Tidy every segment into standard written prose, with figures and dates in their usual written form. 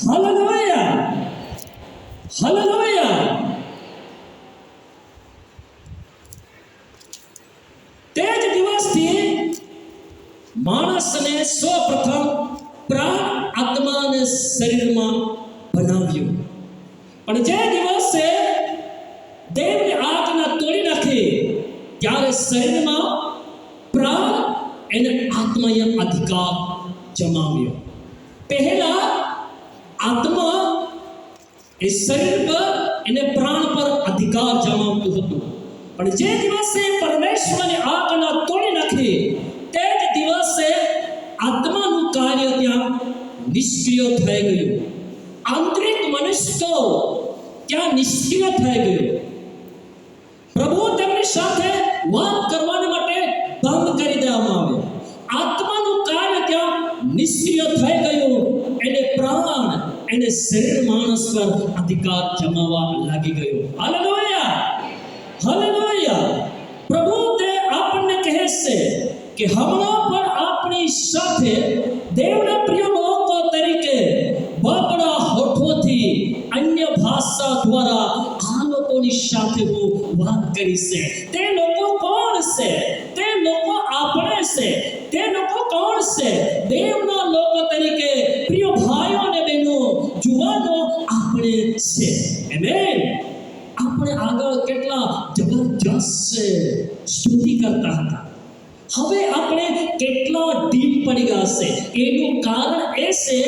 Hallelujah, hallelujah. તે જ દિવસથી માણસને સૌપ્રથમ પ્રાણ, આત્મા અને શરીરમાં બનાવ્યું. પણ જે દિવસે દેવની આજ્ઞા તોડી નાખી ત્યારે શરીરમાં પ્રાણ અને આત્માએ અધિકાર જમાવ્યો. પહેલા આત્મા એ શરીર પર અને પ્રાણ પર અધિકાર જમાવતું હતું, પણ જે દિવસે પરમેશ્વરની આજ્ઞા તોડી નાખી તે જ દિવસે આત્માનું કાર્ય ત્યાં નિષ્ક્રિય થઈ ગયું. આંતરિક મનુષ્ય ત્યાં નિષ્ક્રિય થઈ ગયું. પ્રભુ તેમની સાથે વાત કરવા માટે બંધ કરી દેવામાં આવ્યો. આત્માનું કાર્ય ત્યાં નિષ્ક્રિય થઈ ગયું. એને પ્રાણ એને શરીર માણસ પર અધિકાર જમાવવા લાગી ગયો. Hallelujah, hallelujah. પ્રભુ તે આપણને કહે છે કે હમણાં પણ આપણી સાથે દેવના પ્રિય લોકો તરીકે બપડા હોઠોથી અન્ય ભાષા દ્વારા આ લોકોની સાથે હું વાત કરી છે. તે લોકો કોણ છે? તે લોકો આપણે છે. તે લોકો કોણ છે? દેવના લોકો તરીકે પ્રિય ભાઈઓ અને બહેનો, જુવાનો આપણે છે. આમેન. આપણે આગળ કેટલા જબરજસ્ત સ્તુતિ કરતા હતા, હવે આપણે કેટલા ડીપ પડી ગયા છે. એનું કારણ એ છે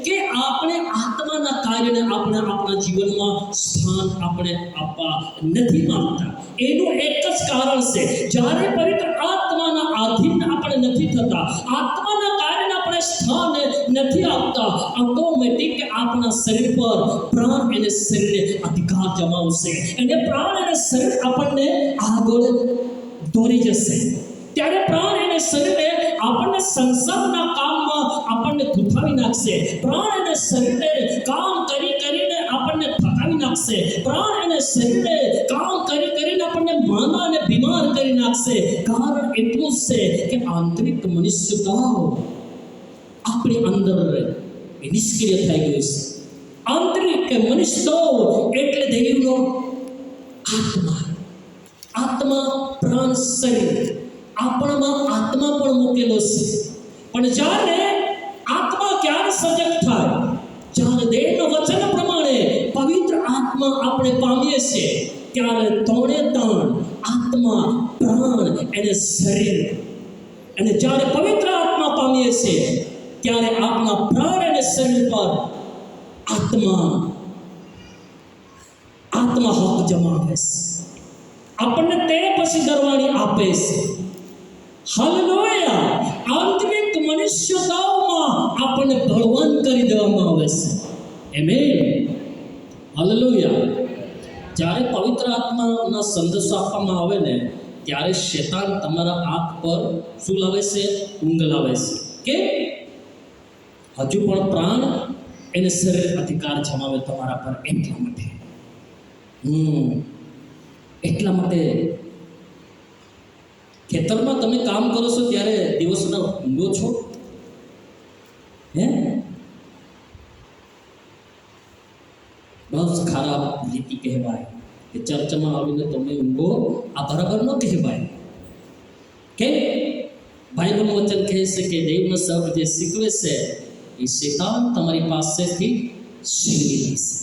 કે આપણે આત્માના કાર્યને આપણે આપણા જીવનમાં સ્થાન આપણે આપવા નથી માંગતા. એનું એક જ કારણ છે, જ્યારે પવિત્ર આત્માના આધીન આપણે નથી થતા, આત્માના કાર્યને આપણે સ્થાન નથી આપતા, ઓટોમેટિક આપણા શરીર પર પ્રાણ અને શરીરને અધિકાર જમાવશે અને પ્રાણ અને શરીર આપણને આગળ દોરી જશે. ત્યારે પ્રાણ અને શરીરને આપણને સંસારના કામમાં આપણને ગુથાવી નાખશે. પ્રાણ અને શરીરને કામ કરીને આપણને થકાવી નાખશે. પ્રાણ અને શરીરને કામ કરીને આપણને માંદા અને બીમાર કરી નાખશે. કારણ એટલું છે કે આંતરિક મનુષ્યતા આપણી અંદર નિષ્ક્રિય થઈ ગયું છે. આંતરિક મનુષ્યતા એટલે દેવનો આત્મા, આત્મા પ્રાણ શરીર. આપણામાં આત્મા પણ મૂકેલો છે, પણ જ્યારે આત્મા ક્યારે સજગ થાય? જ્યારે દેવના વચન પ્રમાણે પવિત્ર આત્મા આપણે પામીએ છીએ ત્યારે ત્રણે ત્રણ આત્મા, પ્રાણ અને શરીર. અને જ્યારે પવિત્ર આત્મા પામીએ છીએ ત્યારે આપણા પ્રાણ અને શરીર પર આત્મા હક જમાવે છે. આપણને તે પછી દરવાણી આપે છે. હાલેલુયા. આંતરિક મનુષ્યતાઓમાં આપણને બળવાન કરી દેવામાં આવે છે. Amen, hallelujah. જ્યારે પવિત્ર આત્માના સંદેશો આપવામાં આવે ને ત્યારે શેતાન તમારા આંખ પર શું લાવે છે? ઊંઘ લાવે છે. કે હજુ પણ પ્રાણ એને શરીર અધિકાર જમાવે તમારા પર. એટલા માટે ખેતરમાં તમે કામ કરો છો ત્યારે દિવસના ઊંઘો છો? બસ ખરાબ રીતિ કહેવાય કે ચર્ચમાં આવીને તમે ઊંઘો, આ બરાબર ન કહેવાય. કે બાઇબલનું વચન કહે છે કે દેવનો શબ્દ જે શીખવે છે એ શેતાન તમારી પાસેથી છીનવી લેશે.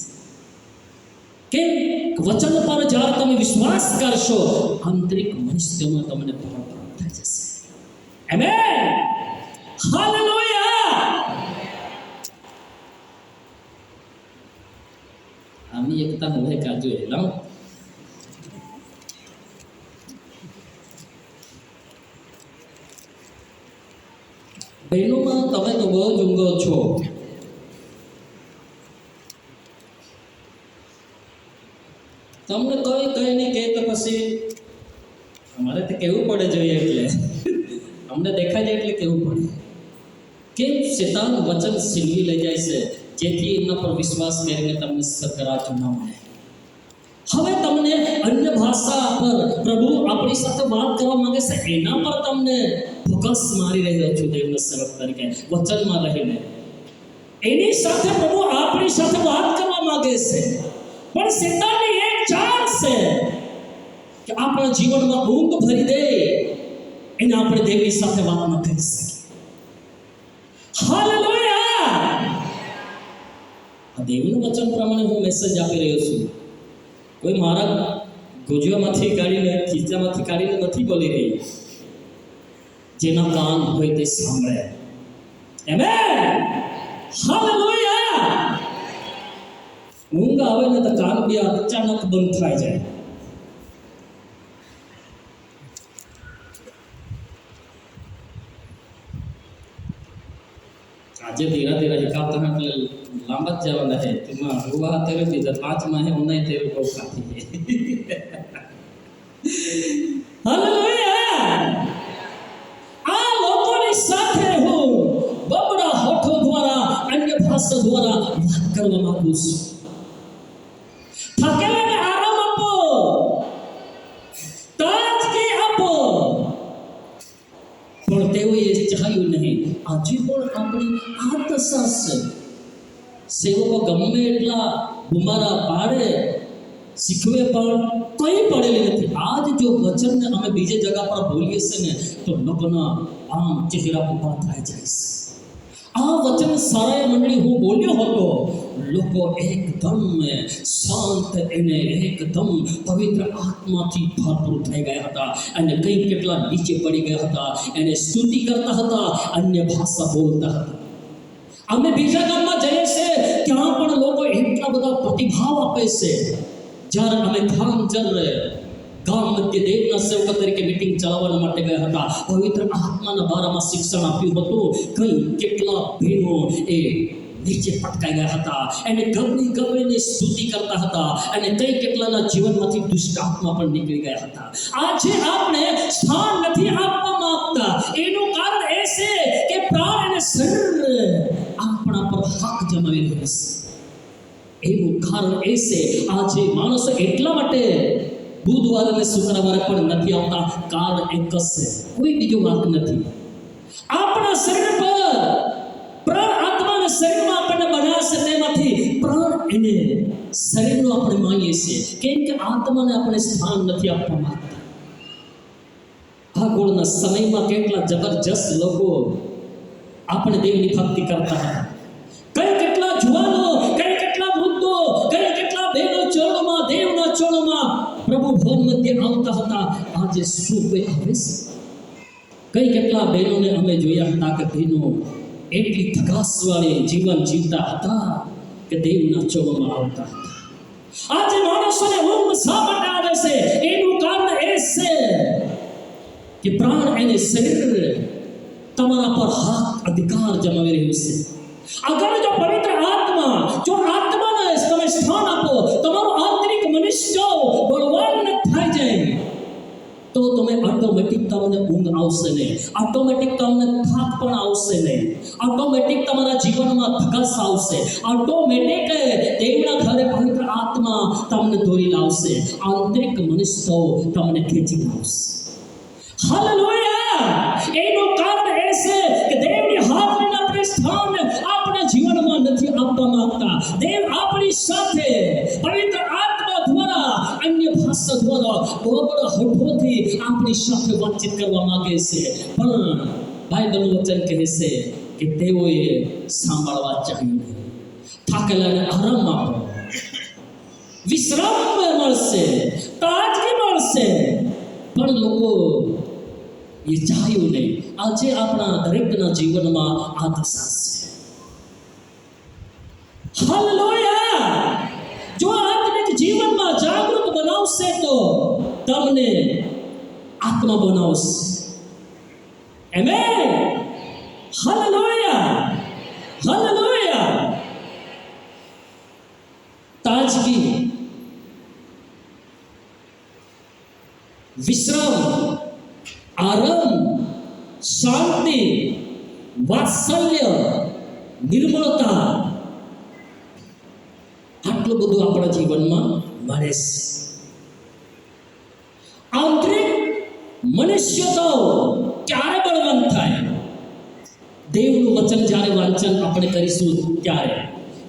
કે વચન પર જ્યારે તમે વિશ્વાસ કરશો આંતરિક મનુષ્યમાં તમને બળ પ્રાપ્ત થઈ જશે. Amen, hallelujah. আমি একটা নয় কাজে এলাম। બહેનોમાં તમે તો બહુ જ ઊંઘો છો. તમને કઈ નહીં કહે તો પછી અમારે તો કહેવું પડે જોઈએ, એટલે અમને દેખાય જાય એટલે કહેવું પડે. કેમ? શેતાન વચન છીનવી લઈ જાય છે જેથી એમના પર વિશ્વાસ કરીને તમને સકરાચ ન મળે. હવે તમને અન્ય ભાષા પર પ્રભુ આપણી સાથે વાત કરવા માંગે છે, એના પર તમને ફોકસ મારી રહ્યો છું દેવના સેવક તરીકે વચનમાં રહીને. એની સાથે પ્રભુ આપણી સાથે વાત કરવા માંગે છે, પણ શેતાનની એક ચાલ છે કે આપણા જીવનમાં ઊંઘ ભરી દે, એને આપણે દેવની સાથે વાત ન કરી શકીએ. હાલેલુયા! આ દેવનું વચન પ્રમાણે હું મેસેજ આપી રહ્યો છું. કોઈ મારા ગોજવામાંથી કાઢીને, ખીચામાંથી કાઢીને નથી બોલી રહી. જેના કાન હોય તે સાંભળે. આમેન! હાલેલુયા! ઊંઘ આવે ને તો કાન બી અચાનક બંધ થઈ જાય. આજે धीरे धीरे हिकाता है એટલે લાંબા જ જવાના है. તેમાં હુआ तेरे भी 5 माह है उन्हें तेरे को खाती है. હાલેલુયા! આ લોકોની સાથે હું બબડા હોઠો દ્વારા, અન્ય ભાષા દ્વારા વાત કરવા માંગુ છું. થાકેલાને આરામ આપો, તાજગી આપો, પણ તેઓએ ચાહ્યું નહીં. આજે પણ આપણી આ દશા છે. સેવકો ગમે એટલા બુમારા પાડે, શીખવે, પણ કંઈ પડેલી નથી. આજ જો વચનને અમે બીજી જગ્યા પર બોલીએ છીએ ને તો લોકોના આમ ચહેરા ઉભા થઈ જાય છે. આ વચન સારાય મંડળી હું બોલ્યો હતો, લોકો એકદમ શાંત અને એકદમ પવિત્ર આત્માથી ભરપૂર થઈ ગયા હતા, અને કંઈ કેટલા નીચે પડી ગયા હતા, એને સ્તુતિ કરતા હતા, અન્ય ભાષા બોલતા હતા. અમે બીજા ગામમાં જઈએ છીએ, ત્યાં પણ લોકો એટલા બધા પ્રતિભાવ આપે છે. જ્યારે અમે ગામ મધ્ય દેવના સેવક તરીકે મીટિંગ ચલાવવા માટે ગયા હતા, પવિત્ર આત્માના બારામાં શિક્ષણ આપ્યું હતું. કંઈ કેટલા બહેનો એ નીચે પટકાઈ ગયા હતા, એને ગબડીને સ્તુતિ કરતા હતા, અને કંઈ કેટલાના જીવનમાંથી દુષ્ટ આત્મા પણ નીકળી ગયા હતા. આજે આપણે સ્થાન નથી આપવા માંગતા. એનું કારણ એ છે કે પ્રાણ અને શરીર આપણા પર હક જમાવી રહ્યો છે. એનું કારણ એ છે આજે માણસો એટલા માટે બુધવારે અને શુક્રવારે પણ નથી આવતા. કારણ એક જ છે, કોઈ બીજો વાત નથી. આપણા શરીર પર પ્રાણ આત્મા અને શરીરમાં આપણને બનાવશે, તેમાંથી પ્રાણ એને શરીરનો આપણે માનીએ છીએ, કેમ કે આત્માને આપણે સ્થાન નથી આપવા માંગતા. આગળના સમયમાં કેટલા જબરજસ્ત લોકો આપણે દેવની ભક્તિ કરતા હતા. કઈ કેટલા જુવાનો, કઈ કેટલા વૃદ્ધો, કઈ કેટલા બહેનો ચરણોમાં, દેવના ચરણોમાં પ્રભુ ભવન મધ્ય આવતા હતા. આજે શું કોઈ આવે છે? કઈ કેટલા બહેનોને અમે જોયા હતા કે બહેનો એટલી ધગાસવાળી જીવન જીવતા હતા કે દેવના ચરણોમાં આવતા હતા. આજે માણસોને ઊંઘ શા માટે આવે છે? એનું કારણ એ છે કે પ્રાણ અને શરીર તમારા પર હક અધિકાર જમાવી રહ્યું છે. અગર જો પવિત્ર આત્મા, જો આત્માને તમે સ્થાન આપો, તમારો આંતરિક મનુષ્ય બળવાન થઈ જાય, તો તમે ઓટોમેટિક તમને ઊંઘ આવશે નહીં, ઓટોમેટિક તમને થાક પણ આવશે નહીં, ઓટોમેટિક તમારા જીવનમાં ધગસ આવશે, ઓટોમેટિક દેવના ઘરે પવિત્ર આત્મા તમને દોરી લાવશે, આંતરિક મનુષ્ય તમને ખેંચી લાવશે. હાલેલુયા! એનું કારણ એ છે કે દેવની હાજરીના આપણે સ્થાન આપણા જીવનમાં નથી આપવા માંગતા. દેવ આપણી સાથે પવિત્ર આત્મા દ્વારા, અન્ય ભાષા દ્વારા, બહોળા હોઠોથી આપણી સાથે વાતચીત કરવા માંગે છે. પણ બાઇબલનું વચન કહે છે કે તેઓએ સાંભળવા ચાહ્યું નહીં. થાકેલાને આરામ આપો, વિશ્રામ મળશે, તાજગી મળશે, પણ લોકો એ ચાહ્યું નહીં. આજે આપણા દરેકના જીવનમાં આ દશા છે. હાલેલુયા! જો આત્મિક જીવનમાં જાગૃત બનાવશે તો તમને આત્મા બનાવશે. આમેન! હાલેલુયા! હાલેલુયા! તાજગી, વિશ્રામ, આરામ, શાંતિ, વાત્સલ્ય, નિર્મળતા, આટલું બધું આપણા જીવનમાં મળે છે. આંતરિક મનુષ્ય તો ક્યારે બળવાન થાય? દેવનું વચન જ્યારે વાંચન આપણે કરીશું ત્યારે.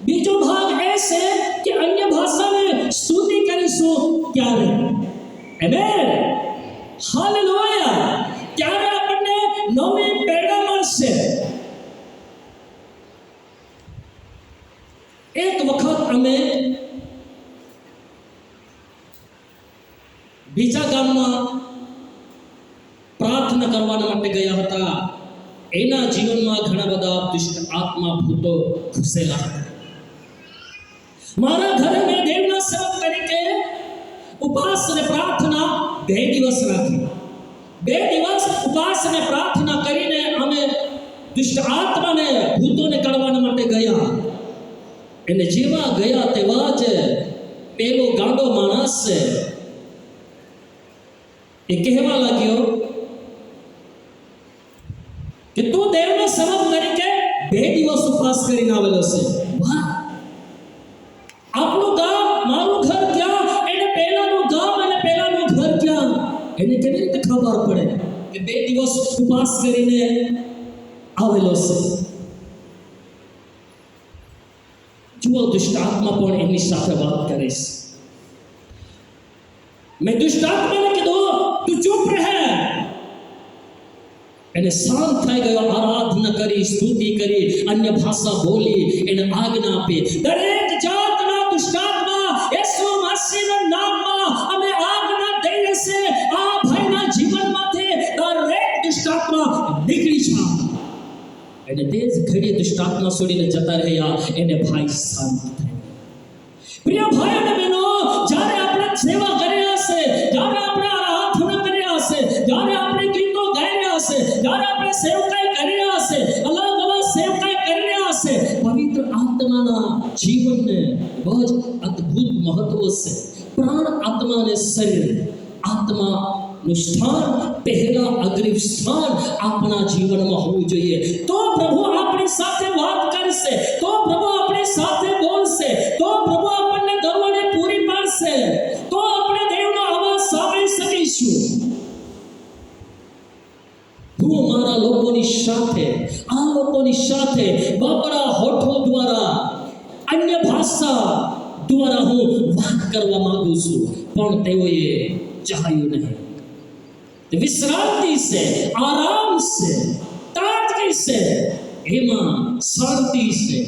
બીજો ભાગ એ છે કે અન્ય ભાષાને સ્તુતિ કરીશું ત્યારે. Amen, hallelujah. ત્યારે આપણને નવી પ્રેરણા મળશે. એક વખત અમે બીજા ગામમાં પ્રાર્થના કરવા માટે ગયા હતા. એના જીવનમાં ઘણા બધા દુષ્ટ આત્મા ભૂતો ઘૂસેલા હતા. મારા ઘરે મેં દેવના સેવક તરીકે ઉપવાસ અને પ્રાર્થના 2 દિવસ રાખી. 2 દિવસ ઉપવાસ અને પ્રાર્થના કરીને અમે દુષ્ટ આત્માને ભૂતોને કાઢવા માટે ગયા. એને જેવા ગયા તેવા જ પેલો ગાંડો માણસ એ કહેવા લાગ્યો કે તું દેવનો સેવક તરીકે 2 દિવસ ઉપવાસ કરીને આવેલો છે. વાહ, આપણું ગામ, મારું ઘર ક્યાં, એને પહેલાનું ગામ અને પહેલાનું ઘર ક્યાં, એને કેવી રીતે ખબર પડે કે 2 દિવસ ઉપવાસ કરીને આવેલો છે? જુઓ, દુષ્ટ આત્મા પણ એની સાથે વાત કરે છે. મેં દુષ્ટ આત્માને કીધું તું ચૂપ રહે. એને શાંત થઈ ગયો. આરાધના કરી, સ્તુતિ કરી, અન્ય ભાષા બોલી, એને આજ્ઞા આપી. દરેક જાતના દુષ્ટ આત્મા યેસુ મસીહના નામમાં અમે આજ્ઞા દઈએ છે, આ ભાઈના જીવનમાંથી દરેક દુષ્ટ આત્મા નીકળી જાય. એને તે જ ઘડીએ દુષ્ટ આત્મા છોડીને જતા રહ્યા. એને ભાઈ શાંત થઈ. પ્રિય ભાઈ અને બહેનો, જ્યારે આપણે સેવા કર્યા છે, જ્યારે આપણે આરાધના કર્યા છે, જ્યારે આપણે ગીતો ગાઈ રહ્યા છે, જ્યારે આપણે સેવકાઈ કરી રહ્યા છે, અલગ અલગ સેવકાઈ કરી રહ્યા છે, પવિત્ર આત્માના જીવનને બહુ જ અદ્ભુત મહત્વ છે. પ્રાણ આત્મા અને શરીર, આત્માનું સ્થાન પહેલા અગ્રિમ સ્થાન આપણા જીવનમાં હોવું જોઈએ. તો પ્રભુ આપણી સાથે વાત કરશે, તો પ્રભુ આપણી સાથે બોલશે, તો પ્રભુ આપણને દરવાજે પૂરી પાડશે, તો આપણે દેવનો અવાજ સાંભળી શકીશું. હું મારા લોકોની સાથે, આ લોકોની સાથે બાપરા હોઠો દ્વારા, અન્ય ભાષા દ્વારા હું વાત કરવા માંગુ છું, પણ તેઓએ ચાહ્યું નહીં. વિશ્રાંતિ છે, આરામ છે, તાજગી છે, એમાં શાંતિ છે,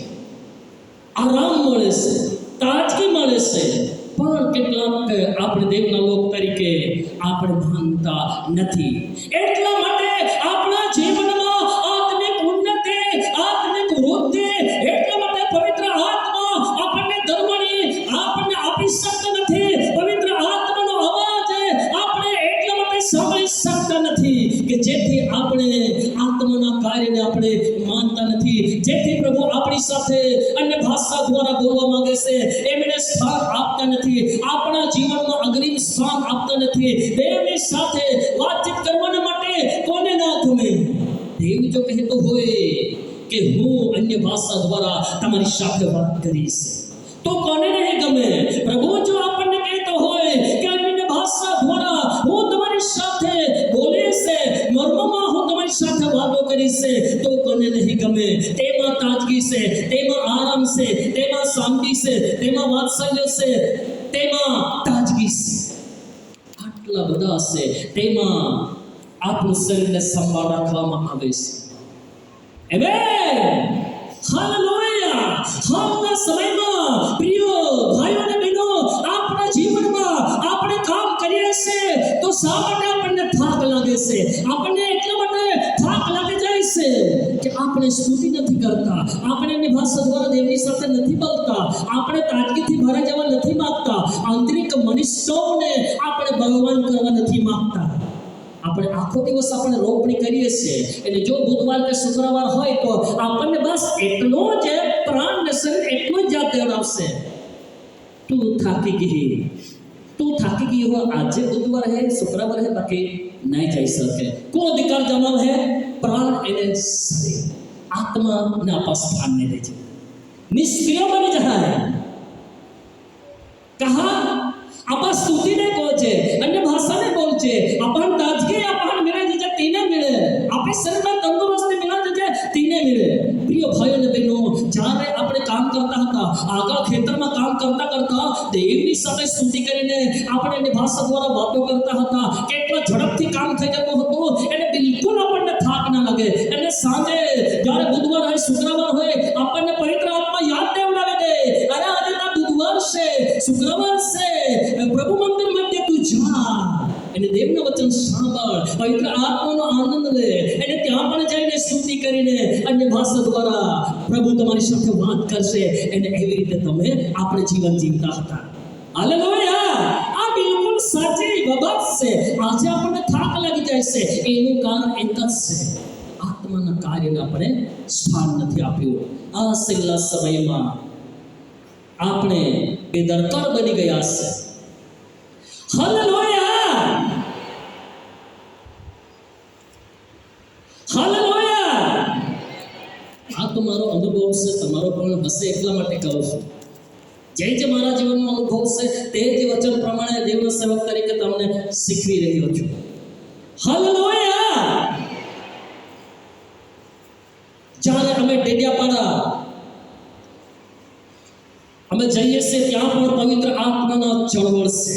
આરામ મળે છે, તાજગી મળે છે. પણ કેટલાક આપણે દેવના લોક તરીકે આપણે માનતા નથી. એટલા માટે આપણા જીવનમાં આત્મિક ઉન્નતિ, આત્મિક વૃદ્ધિ, એટલા માટે પવિત્ર આત્મા આપણને ધર્મની આપણને આપી શકતો નથી. પવિત્ર આત્માનો અવાજ આપણે એટલા માટે સાંભળી શકતા નથી કે જેથી આપણે આત્માના કાર્યને આપણે માનતા નથી. જેથી પ્રભુ આપણી સાથે અન્ય ભાષા દ્વારા બોલવા માંગે છે, એમને સ્થાન આપતા નથી. આપણા જીવનમાં અગ્રિમ સ્થાન આપતા નથી. દેવની સાથે વાતચીત કરવા માટે કોને ના ગમે? દેવ જો કહેતો હોય કે હું અન્ય ભાષા દ્વારા તમારી સાથે વાત કરીશ, તો કોને નહીં ગમે? પ્રભુ જો આપણને કહેતો હોય કે અન્ય ભાષા દ્વારા હું તમારી સાથે બોલીશ, મર્મમાં હું તમારી સાથે વાતો કરીશ, તો કોને નહીં ગમે? તેમાં તાજગી છે, તેમાં આરામ છે, તેમાં શાંતિ છે, તેમાં વાત્સલ્ય છે, તેમાં તાજગી છે. આટલા બધા છે. તેમાં આપણું શરીરને સંભાળ રાખવામાં આવે છે. Amen, hallelujah. હાલના સમયમાં પ્રિય ભાઈઓ અને બહેનો, આપણા જીવનમાં આપણે કામ કરીએ છીએ તો શા માટે આપણને થાક લાગે છે? આપણને એટલા માટે થાક લાગી જાય છે કે આપણે સ્તુતિ નથી કરતા, આપણે એની ભાષા દ્વારા દેવની સાથે નથી બોલતા, આપણે તાજગીથી ભરાઈ જવા નથી માંગતા, આંતરિક મનુષ્યોને આપણે ભગવાન કરવા નથી માંગતા. આપણે આખો દિવસ આપણે રોપણી કરીએ છીએ, એટલે જો બુધવાર કે શુક્રવાર હોય તો આપણને બસ એટલો જ પ્રાણ ને શરીર એટલો જ યાદ દેવડાવશે, તું થાકી ગઈ हो, आज बुधवार है, शुक्रवार है, बाकी नहीं जा सके. को अधिकार जमाव है? प्राण एने शरीर आत्मा ने आपस स्थान नहीं दे, निष्क्रिय बनी जहाँ है. कहा आपण स्तुति ने कोचे, अन्य भाषा ने बोलचे, आपण ताजगी आपण मिले जे तीने मिले, आपे शरीर में तंदुरुस्ती मिला जे तीने मिले. હતા. આગળ ખેતરમાં કામ કરતા કરતા દેવની સાથે સ્તુતિ કરીને આપણે એની ભાષા દ્વારા વાતો કરતા હતા. કેટલા ઝડપથી કામ થઈ જતું હતું, એને બિલકુલ આપણને થાક ના લાગે. અને સાંજે જ્યારે બુધવાર હોય, શુક્રવાર હોય, આપણને પવિત્ર આત્મા યાદ દેવડાવે દે, અરે આજે તો બુધવાર છે, શુક્રવાર છે, પ્રભુ મંદિર મધ્ય તું જા, એને દેવનું વચન સાંભળ, પવિત્ર આત્માનો આનંદ લે, એને ત્યાં પણ જઈને સ્તુતિ કરીને અન્ય ભાષા દ્વારા પ્રભુ તમારી સાથે વાત કરશે. એને એવી રીતે તમે આપણે જીવન જીવતા હતા. હાલેલુયા! આ બિલકુલ સાચી બાબત છે. આજે આપણને થાક લાગી જાય છે, એનું કારણ એક જ છે, આત્માના કાર્યને આપણે સ્થાન નથી આપ્યું. આ છેલ્લા સમયમાં આપણે બેદરકાર બની ગયા છે. હાલેલુયા! હાલેલુયા! આ તો મારો અનુભવ છે, તમારો પણ હશે એટલા માટે કહું છું. જે મારા જીવનનો અનુભવ છે તે જ વચન પ્રમાણે દેવના સેવક તરીકે તમને શીખવી રહ્યો છું. હાલેલુયા! જ્યારે અમે ડેડિયાપાડા અમે જઈએ છીએ ત્યાં પણ પવિત્ર આત્માના ચળવળ છે.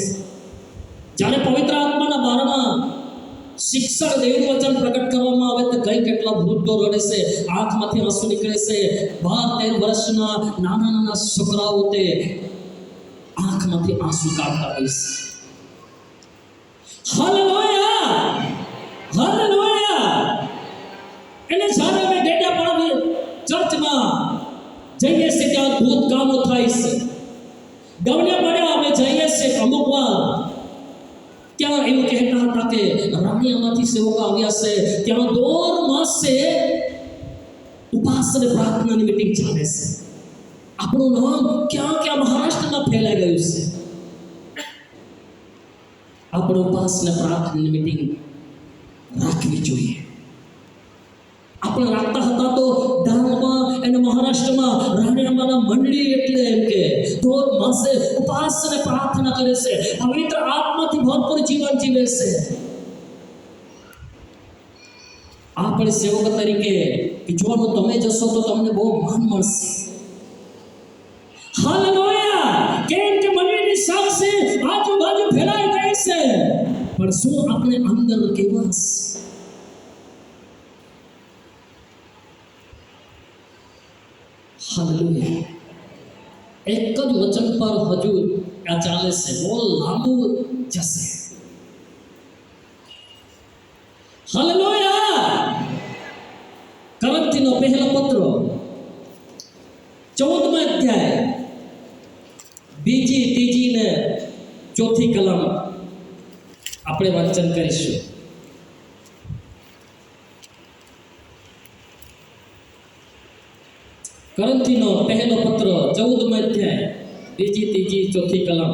જ્યારે પવિત્ર આત્માના બારમાં શિક્ષક દેવનું વચન પ્રગટ કરવામાં આવે તો કઈ કેટલા વૃદ્ધો રડે છે, આંખમાંથી આંસુ નીકળે છે. 12-13 વર્ષના નાના છોકરાઓ તે આંખમાંથી આંસુ કાઢતા હોય છે. હાલેલુયા! હાલેલુયા! એને જ્યારે અમે ડેડિયાપાડા ચર્ચમાં જઈએ છીએ ત્યાં અદ્ભુત કામો થાય છે. ગવડિયાપાડા અમે જઈએ છીએ અમુક વાર ત્યાં એવું કહેતા હતા કે રાણીયામાંથી સેવકો આવ્યા છે, ત્યાં 2 માસે ઉપાસના પ્રાર્થનાની મીટિંગ ચાલે છે. આપણું નામ ક્યાં મહારાષ્ટ્રમાં ફેલાઈ ગયું છે. આપણે ઉપાસના પ્રાર્થનાની મીટિંગ રાખવી જોઈએ. આપણે રાખતા હતા તો ડાંગમાં અને મહારાષ્ટ્રમાં રાણીયામાંના મંડળી એટલે એમ કે 2 માસે ઉપાસના પ્રાર્થના કરે છે, પવિત્ર આત્માથી ભરપૂર જીવન જીવે છે. આપણે સેવક તરીકે જોવાનું તમે જશો તો તમને બહુ માન મળશે. હાલેલુયા! કેમ કે મંડળીની સાક્ષી આજુબાજુ ફેલાઈ ગઈ છે, પણ શું આપણે અંદર કેવા છે? હાલેલુયા! એક જ વચન પર હજુ આ ચાલે છે, બહુ લાંબુ જશે. હાલેલુયા! કરંથીનો પહેલો પત્ર 14મા અધ્યાય 2, 3 ને 4 કલમ આપણે વાંચન કરીશું. કરંથીનો પહેલો પત્ર 14મા અધ્યાય 2, 3, 4 કલમ.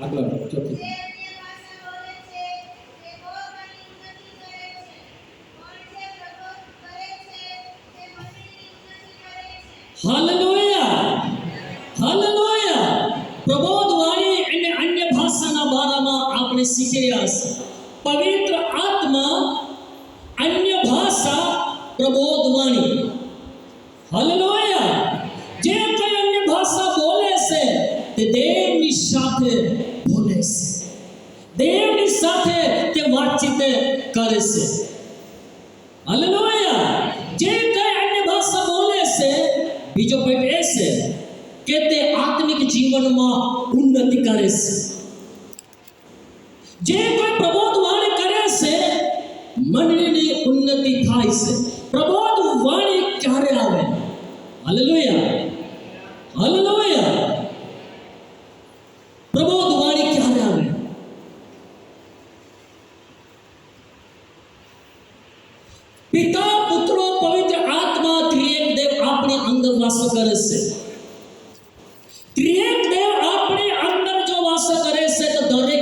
આગળ 4. હાલેલુયા! હાલેલુયા! પ્રબોધ વાણી અને અન્ય ભાષાના બારામાં આપણે શીખી રહ્યા છે. પવિત્ર આત્મા, અન્ય ભાષા, પ્રબોધ વાણી. હાલેલુયા! જે કોઈ અન્ય ભાષા બોલે છે તે દેવની સાથે બોલે છે, દેવની સાથે તે વાતચીત કરે છે. હાલેલુયા! જે કોઈ અન્ય ભાષા બોલે છે, બીજો પોઈન્ટ એ છે કે તે આત્મિક જીવનમાં ઉન્નતિ કરે છે. જે કોઈ પ્રબોધ વાણી કરે છે, મંડળીની ઉન્નતિ થાય છે. પ્રબોધ વાણી ક્યારે આવે? હાલેલુયા! હાલેલુયા! પ્રબોધ વાણી ક્યારે આવે? પિતા, પુત્રો, પવિત્ર આત્મા, ત્રિએક દેવ આપણી અંદર વાસ કરે છે. ત્રિએક દેવ આપણી અંદર જો વાસ કરે છે તો દરેક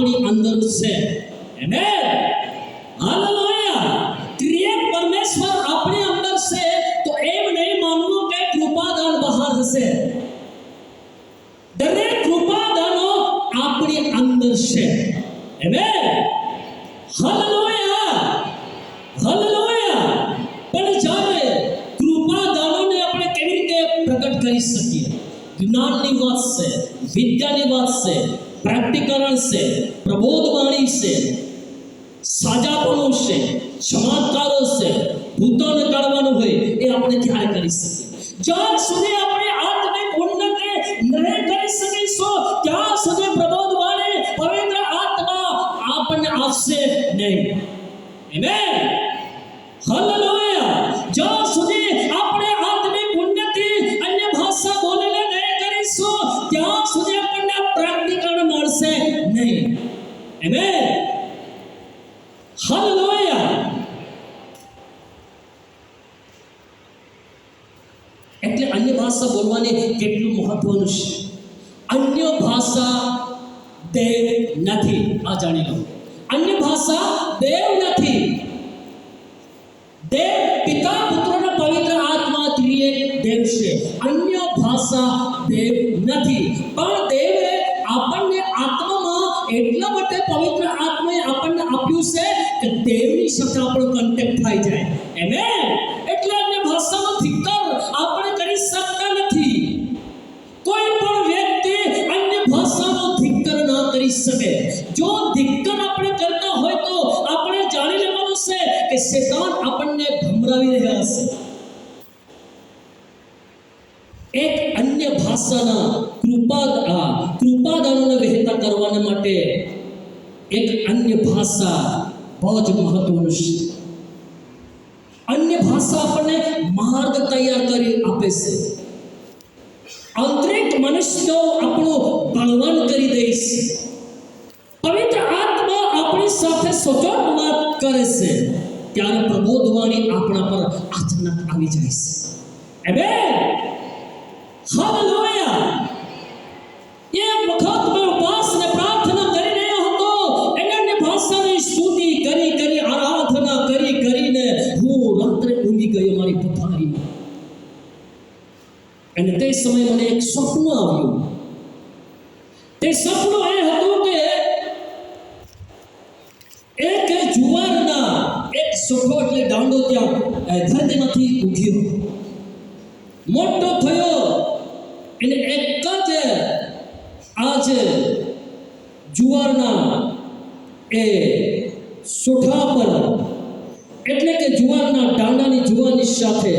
આપણી અંદર છે. Amen, hallelujah. ત્રિએક પરમેશ્વર આપણી અંદર છે તો એમ નહીં માનવું કે કૃપાદાન બહાર હશે. દરેક કૃપાદાનો આપણી અંદર છે. Amen, hallelujah, hallelujah. પણ જ્યારે કૃપાદાનોને આપણે કેવી રીતે પ્રગટ કરી શકીએ? જ્ઞાનની વાત છે, વિદ્યાની વાત છે, પ્રેક્ટિકરણ છે, પ્રબોધવાણી છે, સાજાપણું છે, ચમત્કારો છે, ભૂતોને કાઢવાનું હોય એ આપણે ક્યારે કરી શકીએ? જ્યાં સુધી આપણે આત્મિક ઉન્નતિ નહીં કરી શકીશું ત્યાં સુધી પ્રબોધવાણી પવિત્ર આત્મા આપણને આપશે નહીં. Amen, hallelujah. જ્યાં સુધી આપણે આત્મિક ઉન્નતિ અન્ય ભાષા બોલીને નહીં કરીશું ત્યાં સુધી આપણને પ્રેક્ટિકલ મળશે નહીં. Amen, hallelujah. એટલે અન્ય ભાષા બોલવાની કેટલું મહત્વનું છે. અન્ય ભાષા દેવ નથી, આ જાણી લો. અન્ય ભાષા દેવ નથી. દેવ પિતા, પુત્ર અને પવિત્ર આત્મા ત્રિએક દેવ છે. અન્ય ભાષા દેવ નથી. પણ દેવે આપણને આત્મામાં એટલા માટે પવિત્ર આત્માએ આપણને આપ્યું છે કે દેવની સાથે આપણો કોન્ટેક્ટ થઈ જાય. આમેન. એટલે અન્ય ભાષાનો ધિક્કાર આપણે કરી શકતા નથી. કોઈ પણ વ્યક્તિ અન્ય ભાષાનો ધિક્કાર ના કરી શકે. જો ધિક્કાર આપણે કરતા હોય તો આપણે જાણી લેવાનું છે કે શૈતાન આપણને ભમરાવી રહ્યા છે. એક અન્ય ભાષાના કૃપાદાનોને વહેતા કરવાના માટે એક અન્ય ભાષા બહુ જ મહત્વનું છે. અન્ય ભાષા આપણને માર્ગ તૈયાર કરી આપે છે. આંતરિક મનુષ્યો આપણું બળવાન કરી દે છે. પવિત્ર આત્મા આપણી સાથે સચોટ વાત કરે છે ત્યારે પ્રબોધવાણી આપણા પર અચાનક આવી જાય છે. Amen, hallelujah. એક વખત મેં ઉપવાસ અને પ્રાર્થના કરી રહ્યો હતો. અન્ય ભાષાની સ્તુતિ કરી આરાધના કરીને હું રાત્રે ઊંઘી ગયો મારી પથારીમાં. અને તે સમયે મને એક સપનું આવ્યું. તે સપનું એ હતું કે એક જુવારના એક સુખો એટલે દાંડો ત્યાં ધરતીમાંથી ઉગ્યો, મોટો થયો. અને એક જ આજ જુવારના એ સોઠા પર એટલે કે જુવારના દાંડાની જુવાની સાથે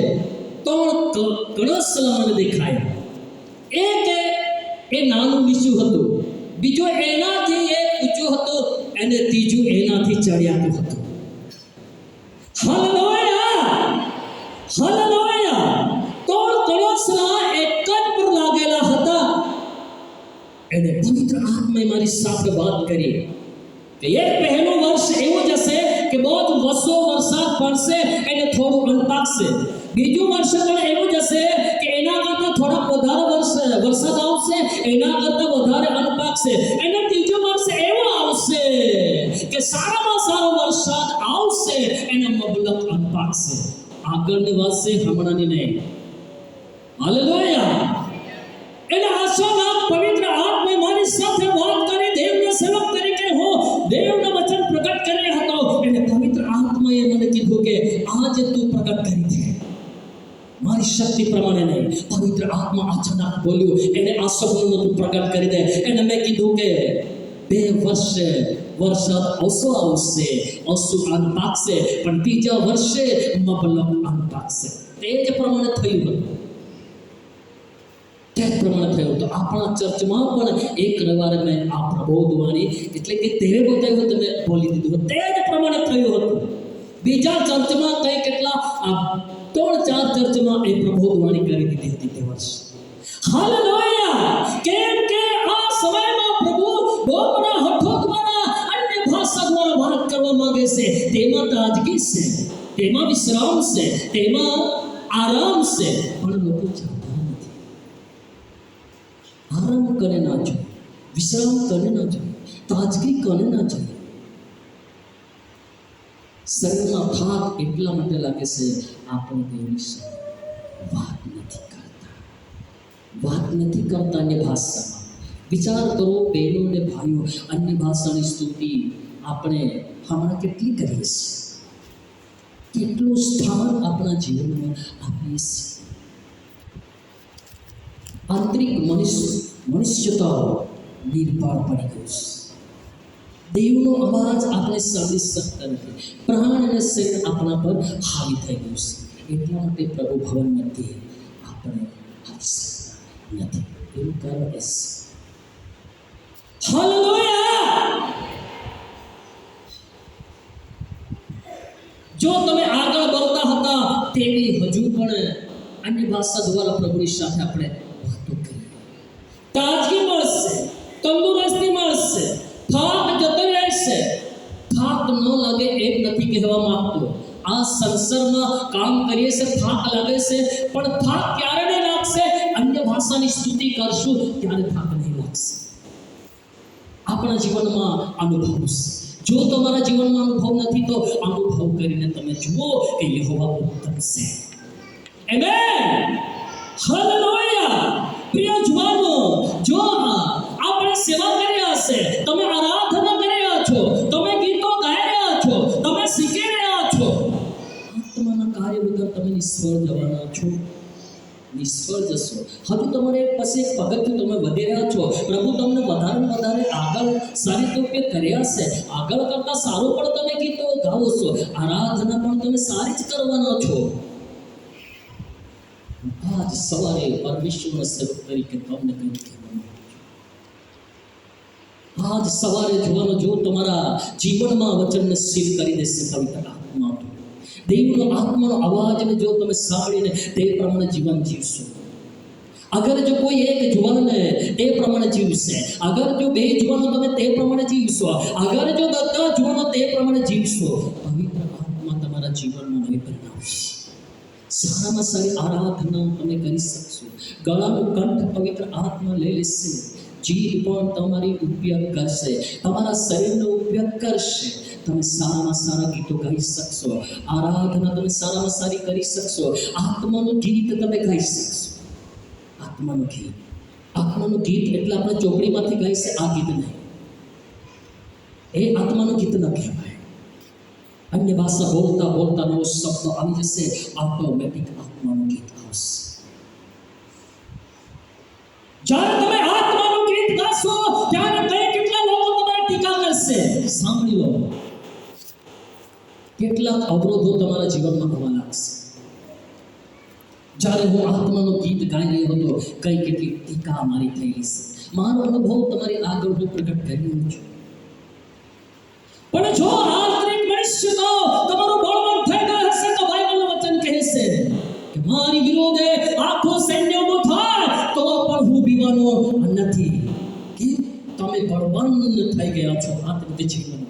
3 કણસલા મને દેખાયા. એક એ નાનું નીચું હતું, બીજો એનાથી એક ઊંચું હતું અને ત્રીજું એનાથી ચડિયાતું હતું. Hallelujah, hallelujah. 3 કણસલા એક જ પર લાગેલા હતા. એને પવિત્ર આત્માએ મારી સાથે વાત કરી કે એક પહેલું વર્ષ એવું જશે કે બહુ જ વરસાદ પડશે એને થોડું અન્ન પાકશે. બીજું વર્ષ પણ એવું જશે કે એના કરતાં થોડા વધારે વરસાદ આવશે, એના કરતાં વધારે અન્ન પાકશે. અને ત્રીજું વર્ષ એવું આવશે કે સારામાં સારો વરસાદ આવશે, એને મબલક અન્ન પાકશે. આગળની વાત છે, હમણાંની નહીં. હાલેલુયા. એને આશાના પવિત્ર આત્માએ મારી સાથે વાત કરી. દેવના સેવક તરીકે હું દેવના વચન પ્રગટ કરી હતો. એને પવિત્ર આત્માએ મને કીધું કે આજે તું પ્રગટ કરી દે, મારી શક્તિ પ્રમાણે નહીં. પવિત્ર આત્મા અચાનક બોલ્યું, એને આ સપનું તું પ્રગટ કરી દે. એને મેં કીધું કે 2 વર્ષે વરસાદ આવશે, અન્ન પાકશે, પણ ત્રીજા વર્ષે મબલક અન્ન પાકશે. તે જ પ્રમાણે થયું હતું. તે જ પ્રમાણે થયું. તો આપણા ચર્ચમાં પણ એક રવિવારે મેં આ પ્રબોધવાણી એટલે કે તેરે બતાવ્યું તમે બોલી દીધું. તે જ પ્રમાણે થયું હતું. બીજા ચર્ચમાં કંઈ કેટલા 3-4 ચર્ચમાં એ પ્રબોધવાણી કરી દીધી હતી તે વર્ષ. હાલેલુયા. કેમ કે આ સમયમાં પ્રભુ બહુના હઠો દ્વારા અન્ય ભાષા દ્વારા વાત કરવા માંગે છે. તેમાં તાજગી છે, તેમાં વિશ્રામ છે, તેમાં આરામ છે. પણ લોકો ચાહતા નથી. આરામ કરે ના જોઈએ, વિશ્રામ કોને ના જોઈએ, તાજગી કોને ના જોઈએ? શરીરમાં થાક એટલા માટે લાગે છે, આપણે દેવની સામે વાત નથી કરતા અન્ય ભાષામાં. વિચાર કરો બહેનો અને ભાઈઓ, અન્ય ભાષાની સ્તુતિ આપણે હમણાં કેટલી કરીએ છીએ, કેટલું સ્થાન આપણા જીવનમાં આપીએ છીએ. આંતરિક મનુષ્યતા નિર્પાળ પડી ગયું છે. દેવનો અવાજ આપણે સાંભળી શકતા નથી. પ્રાણ અને શરીર આપણા પર હાવી થઈ ગયું છે. એટલા માટે પ્રભુ ભવન મધ્યે આપણે આવી શકતા નથી. એનું કારણ એ છે. હાલેલુયા! જો તમે આગળ બોલતા હતા તેવી હજુ પણ અન્ય ભાષા દ્વારા પ્રભુની સાથે આપણે વાતો કરીએ. તાજગી મળશે, તંદુરસ્તી મળશે, થાક જતો રહેશે. થાક ન લાગે એમ નથી કહેવા માંગતો. આ સંસારમાં કામ કરીએ છે, થાક લાગે છે, પણ થાક ક્યારે નહીં લાગશે? અન્ય ભાષાની સ્તુતિ કરશું ત્યારે થાક નહીં લાગશે. આપણા જીવનમાં અનુભવ છે. જો તમારા જીવનમાં અનુભવ નથી તો અનુભવ કરીને તમે જુઓ કે યહોવા ઉત્તમ છે. Amen, hallelujah! પ્રિય જુવાનો, જો આપણે સેવા કરી રહ્યા છે, તમે આરાધના કરી રહ્યા છો, તમે ગીતો ગાઈ રહ્યા છો, તમે શીખી રહ્યા છો, આત્માના કાર્ય વગર તમે નિષ્ફળ જવાના છો. નિષ્ફળ જશો. હજુ તમારે પછી એક પગથિયું તમે વધી રહ્યા છો. પ્રભુ તમને વધારે આગળ સારી રીતે ઉપયોગ કર્યા છે. આગળ કરતા સારું પણ તમે ગીતો ગાઓ છો, આરાધના પણ તમે સારી જ કરવાના છો. આજ સવારે પરમેશ્વરના સેવક તરીકે તમને કંઈક કહેવાનું. આજ સવારે જોવાનો, જો તમારા જીવનમાં વચનને સીલ કરી દેશે પવિત્ર આત્મા, દેવનો આત્માનો અવાજને જો તમે સાંભળીને તે પ્રમાણે જીવન જીવશો. અગર જો કોઈ એક જુવાન તે પ્રમાણે જીવશે, અગર જો બે જુવાનો તમે તે પ્રમાણે જીવશો, અગર જો બધા જુવાનો તે પ્રમાણે જીવશો, પવિત્ર આત્મા તમારા જીવનમાં નવી બનાવશે. સારામાં સારી આરાધના તમે કરી શકશો. ગળાનું કંઠ પવિત્ર આત્મા લઈ લેશે. જીભ પણ તમારી ઉપયોગ કરશે, તમારા શરીરનો ઉપયોગ કરશે. તમે સારામાં સારા ગીતો ગાઈ શકશો. આરાધના તમે સારામાં સારી કરી શકશો. આત્માનું ગીત તમે ગાઈ શકશો. આત્માનું ગીત, આત્માનું ગીત એટલે આપણે ચોપડીમાંથી ગાઈ છે આ ગીત નહીં. એ આત્માનું ગીત ન કહેવાય. અન્ય ભાષા બોલતા બોલતા નવો શબ્દ આવી જશે, ઓટોમેટિક આત્માનું ગીત આવશે. જ્યારે તમે આત્માનું ગીત ગાશો ત્યારે કેટલા લોકો તમારી ટીકા કરશે. સાંભળી લો, કેટલાક અવરોધો તમારા જીવનમાં આવવા લાગશે. જ્યારે હું આત્માનું ગીત ગાઈ રહ્યો હતો, કેટલી ટીકા મારી થયેલી છે. મારો અનુભવ તમારી આગળ હું પ્રગટ કરી રહ્યો છું. પણ જો આંતરિક મનુષ્યતા તમારો બળવાન થઈ ગયો હશે તો બાઇબલનું વચન કહે છે કે મારી વિરોધે આખો સૈન્ય ઉભો થાય તો પણ હું બીવાનો નથી. કે તમે બળવાન થઈ ગયા છો. આત્મિક જીવન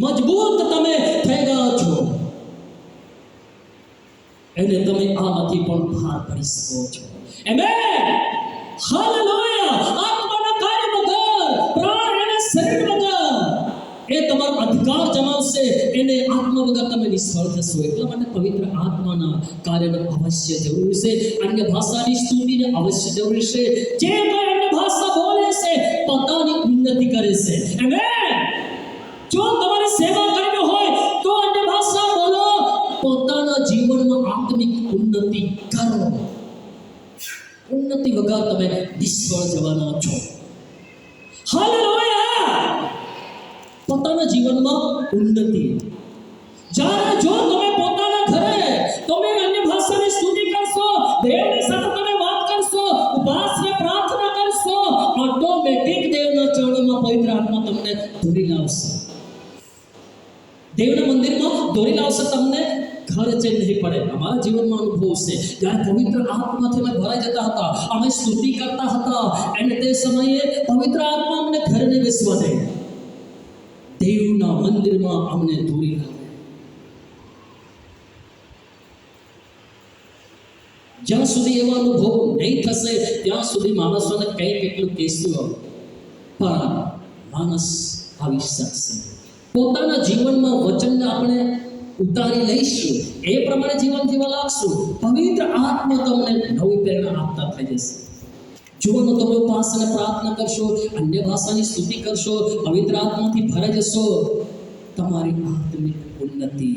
મજબૂત તમે થઈ ગયા છો. એને તમે આમાંથી પણ બહાર પડી શકો છો. Amen, hallelujah! આત્માના કાર્ય વગર, પ્રાણ અને શરીર વગર એ તમારો અધિકાર જમાવશે. એને આત્મા વગર તમે નિષ્ફળ થશો. એટલા માટે પવિત્ર આત્માના કાર્યનો અવશ્ય જરૂર છે. અન્ય ભાષાની સ્તુતિને અવશ્ય જરૂર છે. જે કોઈ અન્ય ભાષા બોલે છે પોતાની ઉન્નતિ કરે છે. આમેન. જો તમારે સેવા કરવી હોય તો અન્ય ભાષા બોલો, પોતાના જીવનમાં આત્મિક ઉન્નતિ કરો. ઉન્નતિ વગર તમે નિષ્ફળ જવાના છો. હાલેલુયા! પોતાના જીવનમાં ઉન્નતિ. જ્યારે જો તમે પોતાના ઘરે તમે અન્ય ભાષાની સ્તુતિ કરશો, દેવની સાથે તમે વાત કરશો, ઉપવાસને પ્રાર્થના કરશો, ઓટોમેટિક દેવના ચરણોમાં પવિત્ર આત્મા તમને ધોરી લાવશે. દેવના મંદિરમાં દોરી લાવશે. તમને ઘર ચેન્જ નહીં પડે. અમારા જીવનમાં અનુભવ છે. જ્યારે પવિત્ર આત્માથી અમે ભરાઈ જતા હતા, અમે સ્તુતિ કરતા હતા, અને તે સમયે પવિત્ર આત્મા અમને ઘરે બેસવા દે. દેવના મંદિરમાં અમને દોરી લાવે. જ્યાં સુધી એવા અનુભવ નહીં થશે ત્યાં સુધી માણસોને કંઈક એટલું કહેશું, પણ માણસ આવી શકશે. પોતાના જીવનમાં વચનને આપણે ઉતારી લઈશું, એ પ્રમાણે જીવન જીવવા લાગશું, પવિત્ર આત્મા તમને નવી પ્રેરણા આપતા થઈ જશે. જીવનનો તમે ઉપવાસ અને પ્રાર્થના કરશો, અન્ય ભાષાની સ્તુતિ કરશો, પવિત્ર આત્માથી ભરાઈ જશો, તમારી આત્મિક ઉન્નતિ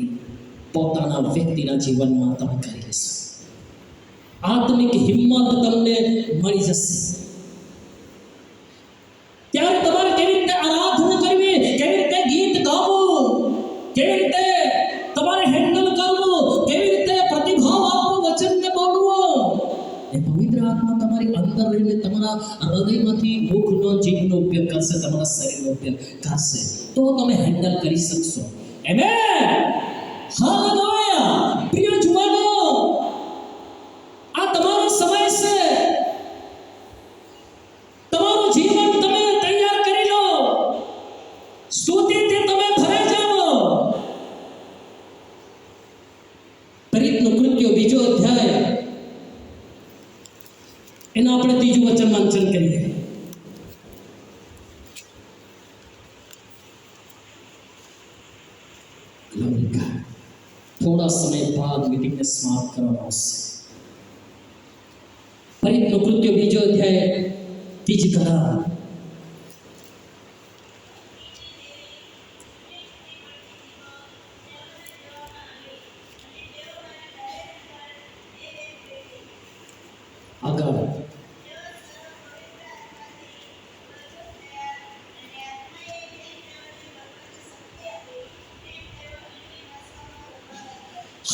પોતાના વ્યક્તિના જીવનમાં તમે કરી લેશો. આત્મિક હિંમત તમને મળી જશે. ત્યારે તમારે કેવી રીતે આરાધના કરવી, કેવી રીતે ગીત ગાવું, કેવી રીતે તમારે હેન્ડલ કરવું, કેવી રીતે પ્રતિભાવ આપવો, વચનને બોલવું, એ પવિત્ર આત્મા તમારી અંદર રહીને તમારા હૃદયમાંથી મુખનો જીભનો ઉપયોગ કરશે, તમારા શરીરનો ઉપયોગ કરશે, તો તમે હેન્ડલ કરી શકશો. આમેન. હાલેલુયા. પ્રિય જુવાનો, આ તમારો સમય છે. તમારું જીવન તમે તૈયાર કરી લો, સ્તુતિથી તમે ભરાઈ જાઓ. પ્રેરિતનું કૃત્યો 2 અધ્યાય એના આપણે 3 વચન વાંચન કરીએ. થોડા સમય બાદ મીટિંગને સમાપ્ત કરવામાં આવશે. પ્રેરિતનું કૃત્યો 2 અધ્યાય 3 કલમ. આગળ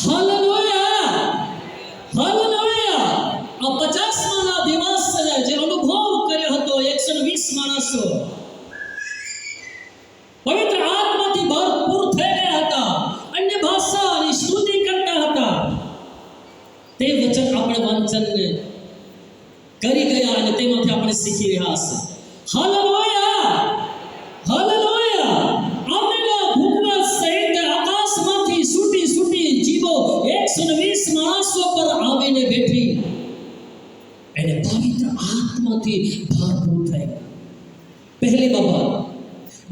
હાલેલુયા. હાલેલુયા. આ 50માના દિવસ જે અનુભવ કર્યો હતો 120 માણસો પવિત્ર આત્માથી ભરપૂર થઈ ગયા હતા, અન્ય ભાષાની સ્તુતિ કરતા હતા. તે વચન આપણે વાંચન કરી ગયા અને તેમાંથી આપણે શીખી રહ્યા છે. હાલેલુયા. હાલેલુયા. આમેલા ભૂકવા સહિત આકાશમાંથી છૂટી છૂટી જીવો 120 માણસો પર આવીને બેઠી એને પવિત્ર આત્માથી ભરપૂર થઈ ગયા. પહેલી બાબત,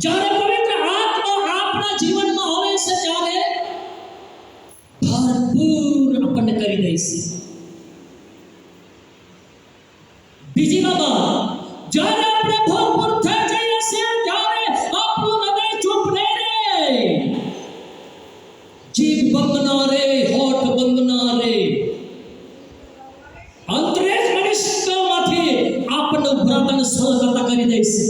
જ્યારે પવિત્ર આત્મા આપણા જીવનમાં આવે છે ત્યારે ભરપૂર આપણને કરી દે છે. બીજી બાબત, જ્યારે આપણે ભરપૂર થઈ જઈએ છીએ ત્યારે આપણું હૃદય ચૂપ નહીં રહે, જીભ બંધ ના રહે, હોઠ બંધ ના રહે. આંતરિક મનુષ્યમાંથી આપણને ઉભરાતાને સહજતા કરી દે છે.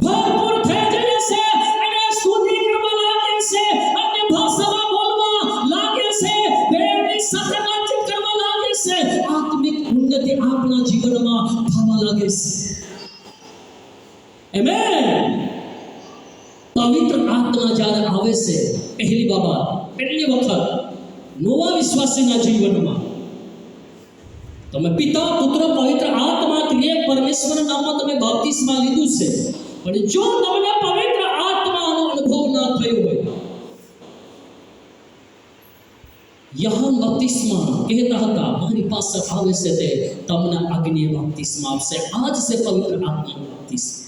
ભરપૂર થઈ જઈએ છે અને સ્તુતિ કરવા લાગે છે, અન્ય ભાષામાં બોલવા લાગે છે, બેની સાથે વાતચીત કરવા લાગે છે, આત્મિક ઉન્નતિ આપણા જીવનમાં થવા લાગે છે. આમેન. પવિત્ર આત્મા જ્યારે આવે છે, પહેલી બાબત, પહેલી વખત નવા વિશ્વાસીના જીવનમાં તમે પિતા, પુત્ર, પવિત્ર આત્મા ત્રિએક પરમેશ્વરના નામમાં તમે બાપ્તિસ્મા લીધું છે, પણ જો તમને પવિત્ર આત્માનો અનુભવ ના થયો હોય, યહાન બાપ્તિસ્મા કહેતા હતા મારી પાસે આવે છે તે તમને અગ્નિ બાપ્તિસ્મા આપશે. આજ છે પવિત્ર આત્માનો બાપ્તિસ્મા.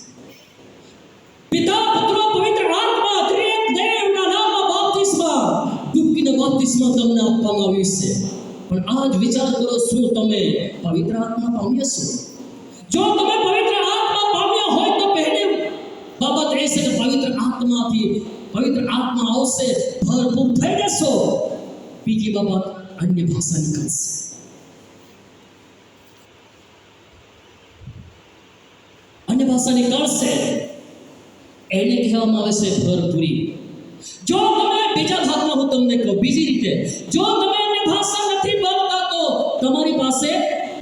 પિતા, પુત્ર, પવિત્ર આત્મા ત્રિએક દેવના નામમાં બાપ્તિસ્મા, ડૂબકીનો બાપ્તિસ્મા તમને આપવામાં આવ્યું છે. પણ આજ વિચાર કરો, શું તમે પવિત્ર આત્મા પામ્યા છો? જો તમે પવિત્ર આત્મા પામ્યા હોય તો પહેલી બાબત એ છે કે પવિત્ર આત્મા આવશે, ભરપૂર થઈ જશો. બીજી બાબત, અન્ય ભાષા નીકળશે. અન્ય ભાષા નીકળશે એને કહેવામાં આવે છે ભરપૂરી. જો તમે બીજા ભાગમાં, હું તમને કહું બીજી રીતે, જો તમે અન્ય ભાષા નથી બોલતા તો તમારી પાસે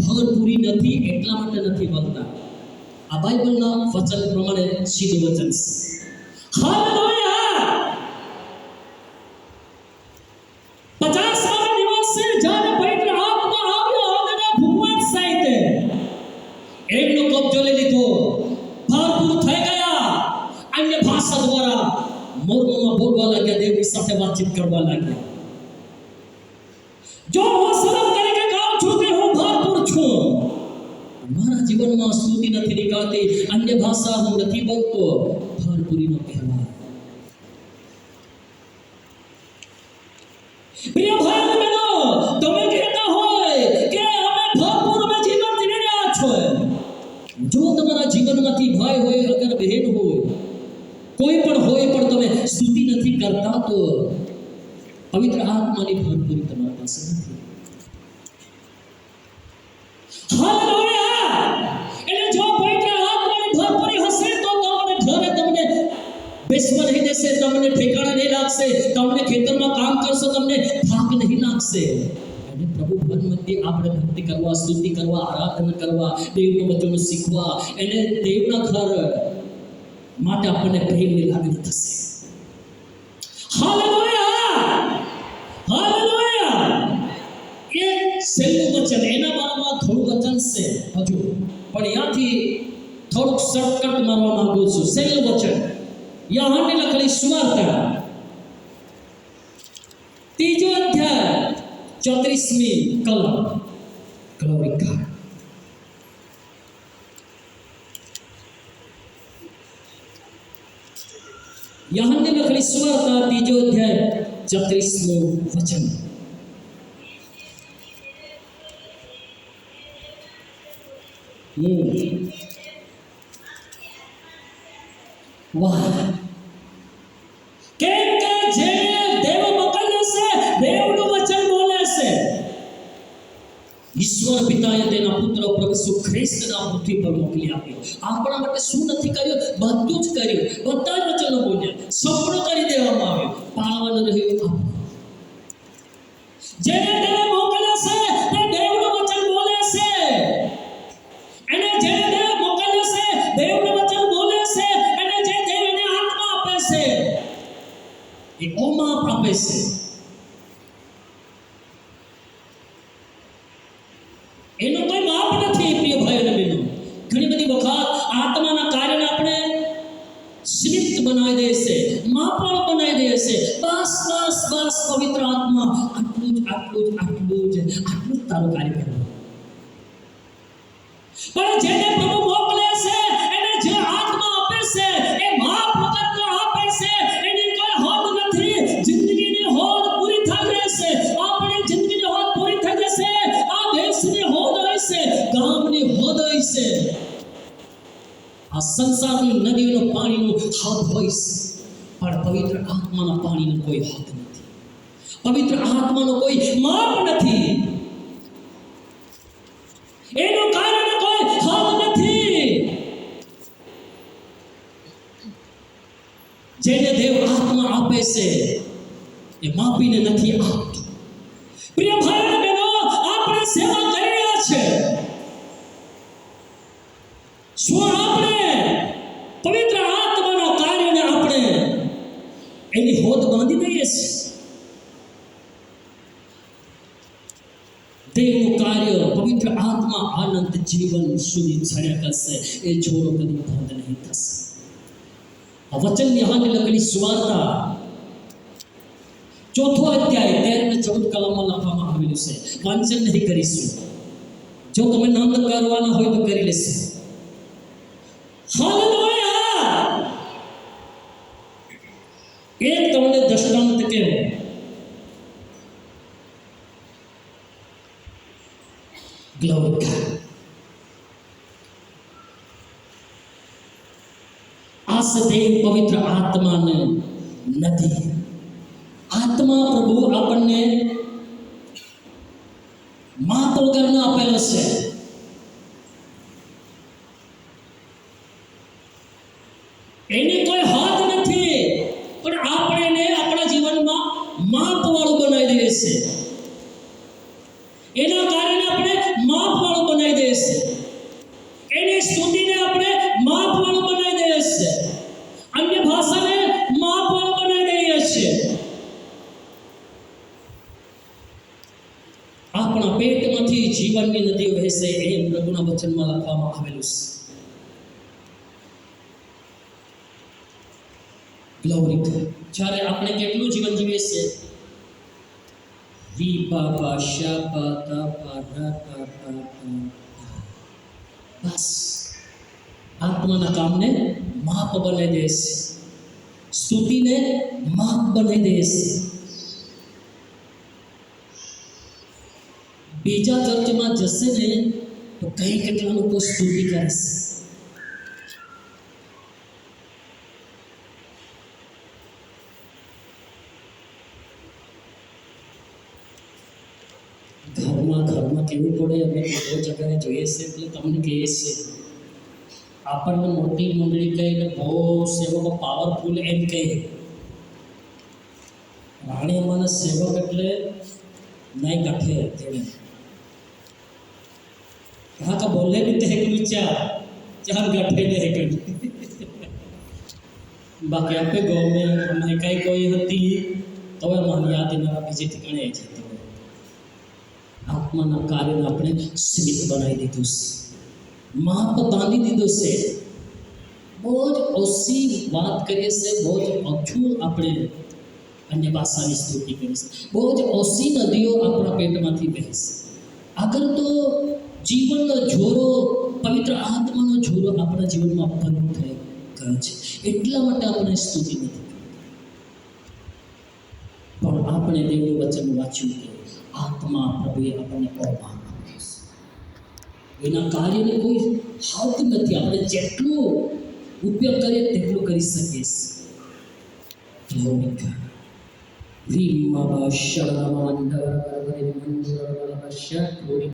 ભરપૂરી નથી, એટલા માટે નથી બોલતા. આ બાઇબલના વચન પ્રમાણે સીધું વચન છે. હાલેલુયા. 50મા દિવસે જ્યારે પવિત્ર આત્મા આવ્યો અને ભૂકવાટ સહિત એમનો કબજો લઈ લીધો, ભરપૂર થઈ ગયા, અન્ય ભાષા દ્વારા મોરમાં બોલવા લાગ્યા, દેવની સાથે વાતચીત કરવા લાગ્યા. જો હું શરમ કરીને કહું છું કે હું ભરપૂર છું, મારા જીવનમાં સ્તુતિ નથી નીકળતી, અન્ય ભાષા હું નથી બોલતો, ભરપૂરીનો કહેવાય. પ્રિય ભાઈ અને બહેનો, તમે કહેતા હોય કે અમે ભરપૂર અમે જીવન જીવી રહ્યા છો, જો તમારા જીવનમાંથી ભાઈ હોય, અગર બહેન હોય, કોઈ પણ હોય, પણ તમે સ્તુતિ નથી કરતા, તો પવિત્ર આત્માની ભરપૂરી તમારા પાસે નથી. હાલેલુયા! એટલે જો પવિત્ર આત્માની ભરપૂરી હશે તો તમને ઘરે તમને બેસવા નહીં દેશે, તમને ઠેકાણા નહીં લાગશે, તમને ખેતરમાં કામ કરશો, તમને થાક નહીં લાગશે. અને પ્રભુ ભવન મધ્યે આપણે ભક્તિ કરવા, સ્તુતિ કરવા, આરાધના કરવા, દેવનું વચન શીખવા, એને દેવના ઘર માટે આપણને પ્રેમની લાગણી થશે. હાલેલુયા! હાલેલુયા! એક સહેલું વચન, એના બારામાં થોડું વચન છે હજુ, પણ અહીંયાથી થોડુંક શોર્ટકટ મારવા માંગુ છું. સહેલું વચન, યહોવાને લખેલી સુવાર્તા 3 અધ્યાય 34મી કલમ. Glory God. યહોવાને લખેલી સુવાર્તા 3 અધ્યાય 34મું વચન. વાહ! કેમ કે જે દેવ મોકલે છે, દેવનું વચન બોલે છે. ઈશ્વર પિતાએ તેના પુત્ર પ્રભુ ઈસુ ખ્રિસ્તના પૃથ્વી પર મોકલી આપ્યો. આપણા માટે શું નથી કર્યું? બધું જ કર્યું. બધા જ વચનો બોલ્યા, સંપૂર્ણ કરી દેવામાં આવ્યું. પાવન રહ્યું જેને દેવ મોકલે છે, તે દેવનું વચન બોલે છે. અને જેને દેવ મોકલે છે, દેવનું વચન બોલે છે. અને જે દેવ એને આત્મા આપે છે, એ ઓમાં આપે છે. એનો કોઈ માપ નથી. પ્રિય ભાઈઓ અને બહેનો, ઘણી બધી વખત આત્માના કાર્યને આપણે સીમિત બનાવી દે છે, માપણ બનાવી દે છે. બસ બસ બસ, પવિત્ર આત્મા આટલું જ તારું કાર્ય કરવું. પણ જેને પ્રભુ મોકલે છે, એને જે આત્મા આપે છે, એ માપ વગર આપે છે. એની કોઈ હોદ નથી. જિંદગીની હોદ પૂરી થઈ રહેશે. આપણી જિંદગીની હોદ પૂરી થઈ જશે. આ દેશની હોદ હોય છે, ગામની હોદ હોય છે, આ સંસારની નદીઓનો પાણીનો હદ હોય છે. પણ પવિત્ર આત્માના પાણીનો કોઈ હદ નથી. પવિત્ર આત્માનો કોઈ માપ નથી. એનો કારણ કોઈ હદ નથી. જેને દેવ આત્મા આપે છે, એ માપીને નથી આપતું. પ્રિય ભાઈ અને બહેનો, આપણે સેવા કરી રહ્યા છે. શું આપણે પવિત્ર આત્માના કાર્યને આપણે એની હોદ બાંધી દઈએ છીએ? દેવનું કાર્ય, પવિત્ર આત્મા આનંદ જીવન સુધી છાયા કરશે. એ જોરો કદી બંધ નહીં થશે. આ વચન યહોવાને લખેલી સુવાર્તા 4 અધ્યાય 13 અને 14 કલમમાં લખવામાં આવેલું છે. વાંચન નહીં કરીશું. જો તમે નોંધ કરવાના હોય તો કરી લેશો. હાલેલુયા! એક તમને દ્રષ્ટાંત કહેવો. Glory God. આ સદેવ પવિત્ર આત્માને નથી. આત્મા પ્રભુ આપણને માપ વગરનો આપેલો છે. એની કોઈ હાથ નથી, પણ આપણે એને આપણા જીવનમાં માપવાળું બનાવી દઈએ છીએ. એના કારણે આપણે માપવાળું બનાવી દઈએ છીએ. એની સ્તુતિને આપણે માપવાળું બનાવી દઈએ છીએ. અન્ય ભાષાને માપવાળું બનાવી દઈએ છીએ. આપણા પેટમાંથી જીવનની નદી વહેશે, એમ પ્રભુના વચનમાં લખવામાં આવેલું છે. Glory God. જ્યારે આપણે કેટલું જીવન જીવીએ છીએ, વી બાબા શા પા તા પા રા તા પા તા. બસ આત્માના કામને માપ બનાવી દેશે, સ્તુતિને માપ બનાવી દેશે. બીજા ચર્ચમાં જશે ને તો કઈ કેટલા લોકો સ્તુતિ કરશે. ઘરમાં કેવું પડે, અમે બહુ જગ્યાએ જોઈએ છે એટલે તમને કહીએ છીએ. આપણને મોટી મંડળી કહીને બહુ સેવકો પાવરફુલ એમ કહે. રાણી અમાને સેવક એટલે નહીં ગાંઠે તેને कहा का बोले भी तहक चार चार गठे ने हेकन बाकी आपे गाँव में हमें कई कोई होती तो वह मान याद ना बीजे ठिकाने जाते आत्माना कार्य આપણે સ્મિત બનાવી દીધું છે, માપ બાંધી દીધું છે. બહુ જ ઓછી વાત કરીએ છીએ, બહુ જ ઓછું આપણે અન્ય ભાષાની સ્તુતિ કરીએ છીએ, બહુ જ ઓછી નદીઓ આપણા પેટમાંથી વહે છે. આગળ તો જીવનનો જોરો, પવિત્ર આત્માનો જોરો આપણા જીવનમાં બંધ થઈ ગયો છે. એટલા માટે આપણે સ્તુતિ નથી, પણ આપણે દેવનું વચન વાંચ્યું કે આત્મા પ્રભુએ આપણને અવમાન આપ્યું છે. એના કાર્યને કોઈ હાથ નથી. આપણે જેટલું ઉપયોગ કરીએ તેટલું કરી શકીએ છીએ.